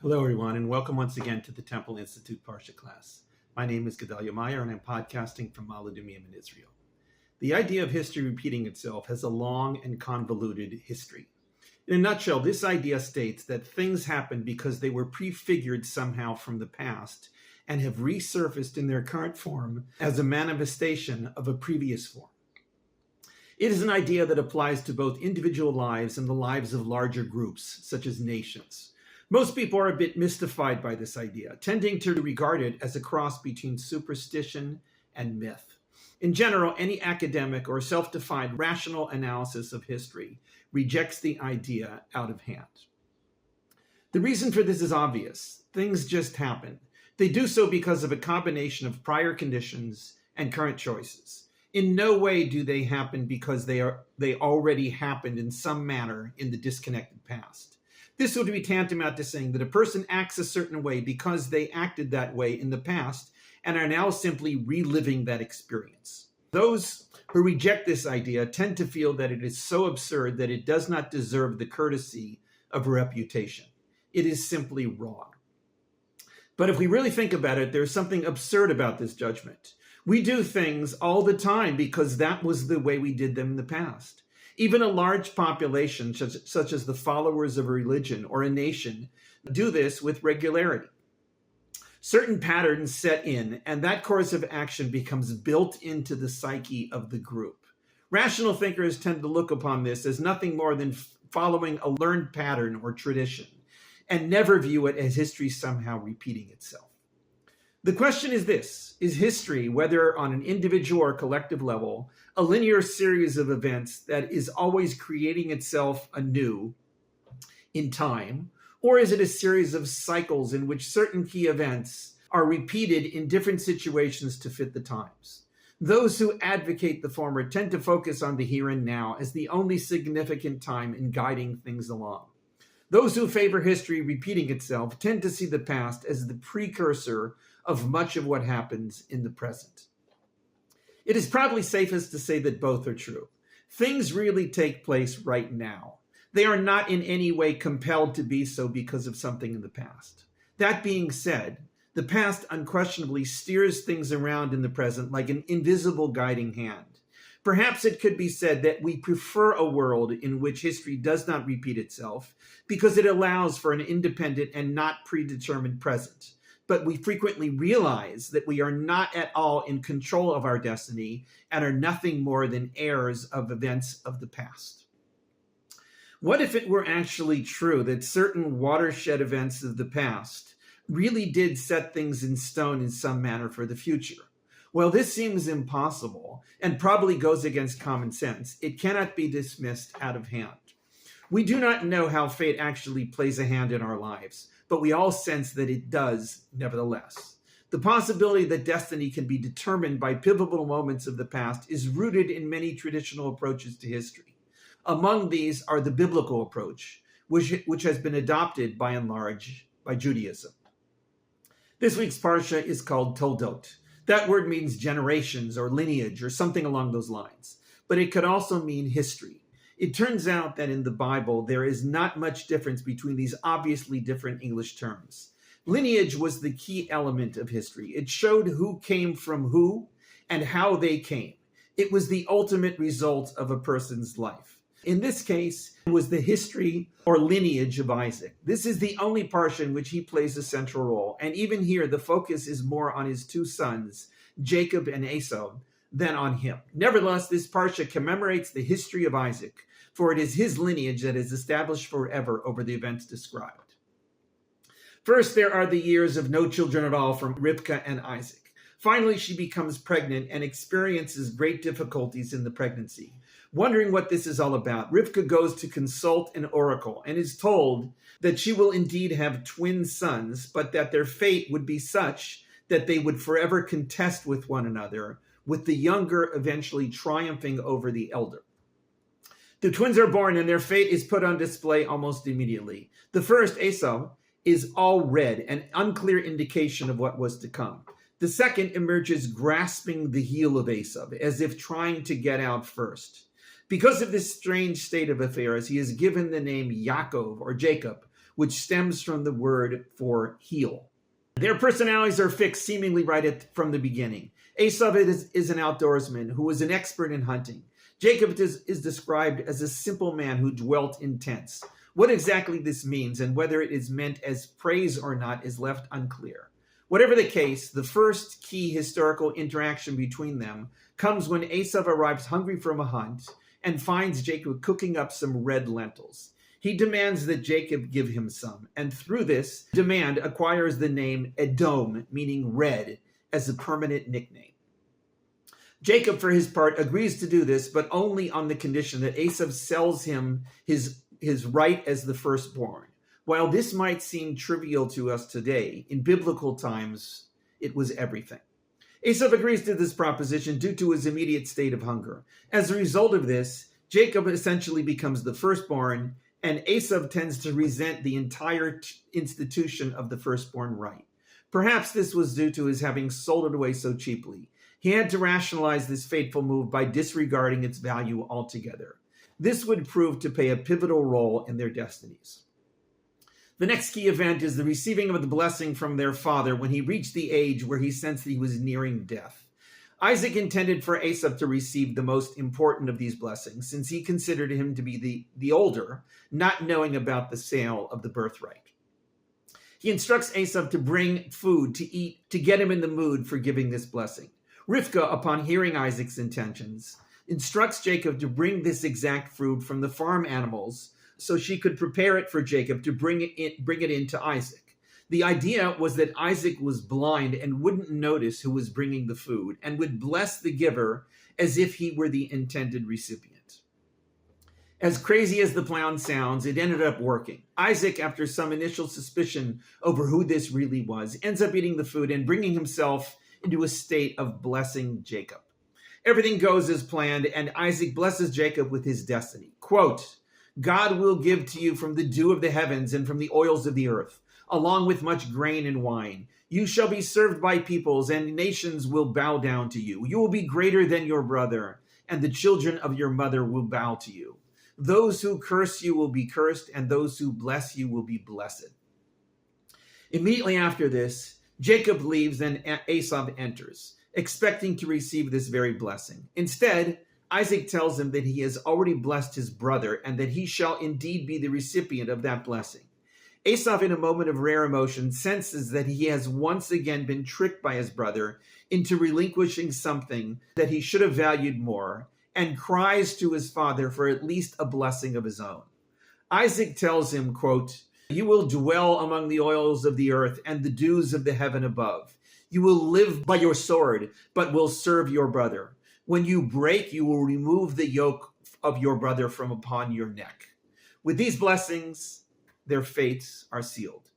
Hello, everyone, and welcome once again to the Temple Institute Parsha class. My name is Gedalia Meyer, and I'm podcasting from Maalat-Adumim in Israel. The idea of history repeating itself has a long and convoluted history. In a nutshell, this idea states that things happen because they were prefigured somehow from the past and have resurfaced in their current form as a manifestation of a previous form. It is an idea that applies to both individual lives and the lives of larger groups, such as nations. Most people are a bit mystified by this idea, tending to regard it as a cross between superstition and myth. In general, any academic or self-defined rational analysis of history rejects the idea out of hand. The reason for this is obvious. Things just happen. They do so because of a combination of prior conditions and current choices. In no way do they happen because they already happened in some manner in the disconnected past. This would be tantamount to saying that a person acts a certain way because they acted that way in the past and are now simply reliving that experience. Those who reject this idea tend to feel that it is so absurd that it does not deserve the courtesy of a reputation. It is simply wrong. But if we really think about it, there's something absurd about this judgment. We do things all the time because that was the way we did them in the past. Even a large population, such as the followers of a religion or a nation, do this with regularity. Certain patterns set in, and that course of action becomes built into the psyche of the group. Rational thinkers tend to look upon this as nothing more than following a learned pattern or tradition, and never view it as history somehow repeating itself. The question is this: is history, whether on an individual or collective level, a linear series of events that is always creating itself anew in time, or is it a series of cycles in which certain key events are repeated in different situations to fit the times? Those who advocate the former tend to focus on the here and now as the only significant time in guiding things along. Those who favor history repeating itself tend to see the past as the precursor of much of what happens in the present. It is probably safest to say that both are true. Things really take place right now. They are not in any way compelled to be so because of something in the past. That being said, the past unquestionably steers things around in the present like an invisible guiding hand. Perhaps it could be said that we prefer a world in which history does not repeat itself because it allows for an independent and not predetermined present. But we frequently realize that we are not at all in control of our destiny and are nothing more than heirs of events of the past. What if it were actually true that certain watershed events of the past really did set things in stone in some manner for the future? Well, this seems impossible and probably goes against common sense. It cannot be dismissed out of hand. We do not know how fate actually plays a hand in our lives, but we all sense that it does nevertheless. The possibility that destiny can be determined by pivotal moments of the past is rooted in many traditional approaches to history. Among these are the biblical approach, which has been adopted by and large by Judaism. This week's Parsha is called Toldot. That word means generations or lineage or something along those lines, but it could also mean history. It turns out that in the Bible, there is not much difference between these obviously different English terms. Lineage was the key element of history. It showed who came from who and how they came. It was the ultimate result of a person's life. In this case, it was the history or lineage of Isaac. This is the only parsha in which he plays a central role. And even here, the focus is more on his two sons, Jacob and Esau, than on him. Nevertheless, this parsha commemorates the history of Isaac, for it is his lineage that is established forever over the events described. First, there are the years of no children at all from Rivka and Isaac. Finally, she becomes pregnant and experiences great difficulties in the pregnancy. Wondering what this is all about, Rivka goes to consult an oracle and is told that she will indeed have twin sons, but that their fate would be such that they would forever contest with one another, with the younger eventually triumphing over the elder. The twins are born and their fate is put on display almost immediately. The first, Esau, is all red, an unclear indication of what was to come. The second emerges grasping the heel of Esau, as if trying to get out first. Because of this strange state of affairs, he is given the name Yaakov or Jacob, which stems from the word for heel. Their personalities are fixed seemingly from the beginning. Esau is an outdoorsman who was an expert in hunting. Jacob is described as a simple man who dwelt in tents. What exactly this means and whether it is meant as praise or not is left unclear. Whatever the case, the first key historical interaction between them comes when Esau arrives hungry from a hunt and finds Jacob cooking up some red lentils. He demands that Jacob give him some, and through this demand acquires the name Edom, meaning red, as a permanent nickname. Jacob, for his part, agrees to do this, but only on the condition that Esau sells him his right as the firstborn. While this might seem trivial to us today, in biblical times, it was everything. Esau agrees to this proposition due to his immediate state of hunger. As a result of this, Jacob essentially becomes the firstborn, and Esau tends to resent the entire institution of the firstborn right. Perhaps this was due to his having sold it away so cheaply. He had to rationalize this fateful move by disregarding its value altogether. This would prove to play a pivotal role in their destinies. The next key event is the receiving of the blessing from their father when he reached the age where he sensed he was nearing death. Isaac intended for Esau to receive the most important of these blessings, since he considered him to be the older, not knowing about the sale of the birthright. He instructs Esau to bring food to eat to get him in the mood for giving this blessing. Rivka, upon hearing Isaac's intentions, instructs Jacob to bring this exact food from the farm animals so she could prepare it for Jacob to bring it in to Isaac. The idea was that Isaac was blind and wouldn't notice who was bringing the food and would bless the giver as if he were the intended recipient. As crazy as the plan sounds, it ended up working. Isaac, after some initial suspicion over who this really was, ends up eating the food and bringing himself into a state of blessing Jacob. Everything goes as planned, and Isaac blesses Jacob with his destiny. Quote, "God will give to you from the dew of the heavens and from the oils of the earth, along with much grain and wine. You shall be served by peoples, and nations will bow down to you. You will be greater than your brother, and the children of your mother will bow to you. Those who curse you will be cursed, and those who bless you will be blessed." Immediately after this, Jacob leaves and Esau enters, expecting to receive this very blessing. Instead, Isaac tells him that he has already blessed his brother and that he shall indeed be the recipient of that blessing. Esau, in a moment of rare emotion, senses that he has once again been tricked by his brother into relinquishing something that he should have valued more, and cries to his father for at least a blessing of his own. Isaac tells him, quote, "You will dwell among the oils of the earth and the dews of the heaven above. You will live by your sword, but will serve your brother. When you break, you will remove the yoke of your brother from upon your neck." With these blessings, their fates are sealed.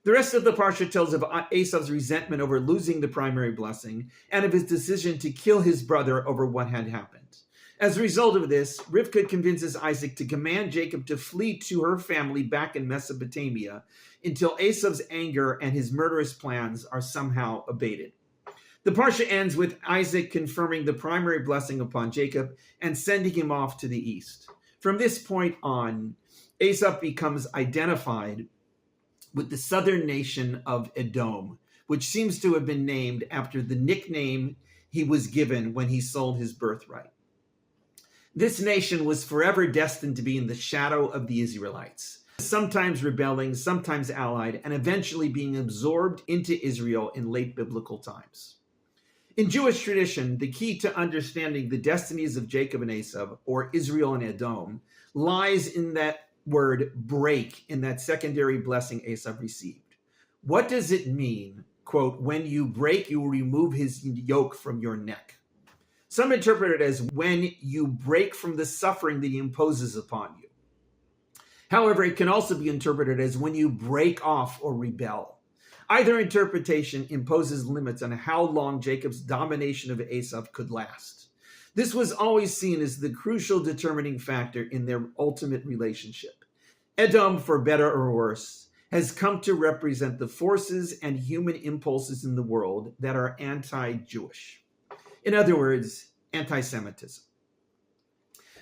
The rest of the parsha tells of Esau's resentment over losing the primary blessing and of his decision to kill his brother over what had happened. As a result of this, Rivka convinces Isaac to command Jacob to flee to her family back in Mesopotamia until Esau's anger and his murderous plans are somehow abated. The parsha ends with Isaac confirming the primary blessing upon Jacob and sending him off to the east. From this point on, Esau becomes identified with the southern nation of Edom, which seems to have been named after the nickname he was given when he sold his birthright. This nation was forever destined to be in the shadow of the Israelites, sometimes rebelling, sometimes allied, and eventually being absorbed into Israel in late biblical times. In Jewish tradition, the key to understanding the destinies of Jacob and Esau, or Israel and Edom, lies in that word break, in that secondary blessing Esau received. What does it mean, quote, "When you break, you will remove his yoke from your neck"? Some interpret it as when you break from the suffering that he imposes upon you. However, it can also be interpreted as when you break off or rebel. Either interpretation imposes limits on how long Jacob's domination of Esau could last. This was always seen as the crucial determining factor in their ultimate relationship. Edom, for better or worse, has come to represent the forces and human impulses in the world that are anti-Jewish. In other words, antisemitism.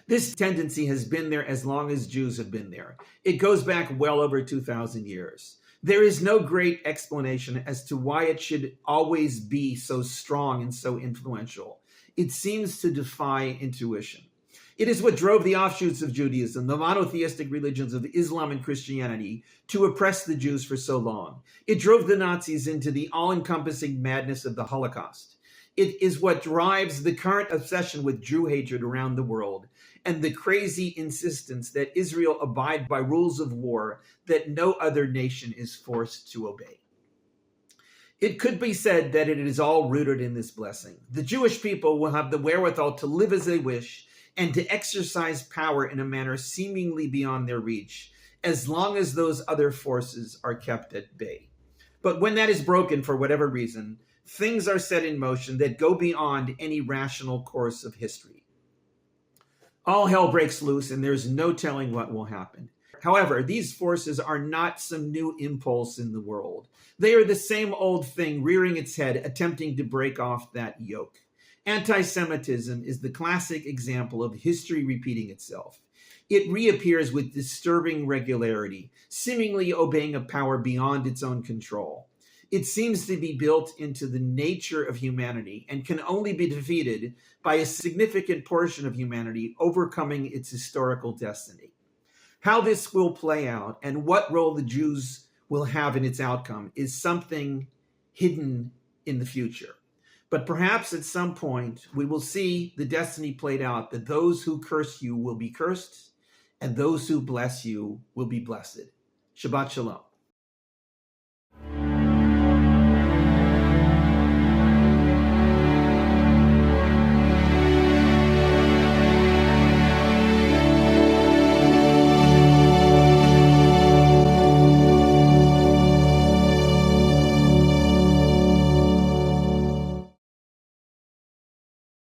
This tendency has been there as long as Jews have been there. It goes back well over 2,000 years. There is no great explanation as to why it should always be so strong and so influential. It seems to defy intuition. It is what drove the offshoots of Judaism, the monotheistic religions of Islam and Christianity, to oppress the Jews for so long. It drove the Nazis into the all-encompassing madness of the Holocaust. It is what drives the current obsession with Jew hatred around the world and the crazy insistence that Israel abide by rules of war that no other nation is forced to obey. It could be said that it is all rooted in this blessing. The Jewish people will have the wherewithal to live as they wish and to exercise power in a manner seemingly beyond their reach, as long as those other forces are kept at bay. But when that is broken for whatever reason, things are set in motion that go beyond any rational course of history. All hell breaks loose, and there's no telling what will happen. However, these forces are not some new impulse in the world. They are the same old thing rearing its head, attempting to break off that yoke. Antisemitism is the classic example of history repeating itself. It reappears with disturbing regularity, seemingly obeying a power beyond its own control. It seems to be built into the nature of humanity and can only be defeated by a significant portion of humanity overcoming its historical destiny. How this will play out and what role the Jews will have in its outcome is something hidden in the future. But perhaps at some point we will see the destiny played out that those who curse you will be cursed and those who bless you will be blessed. Shabbat Shalom.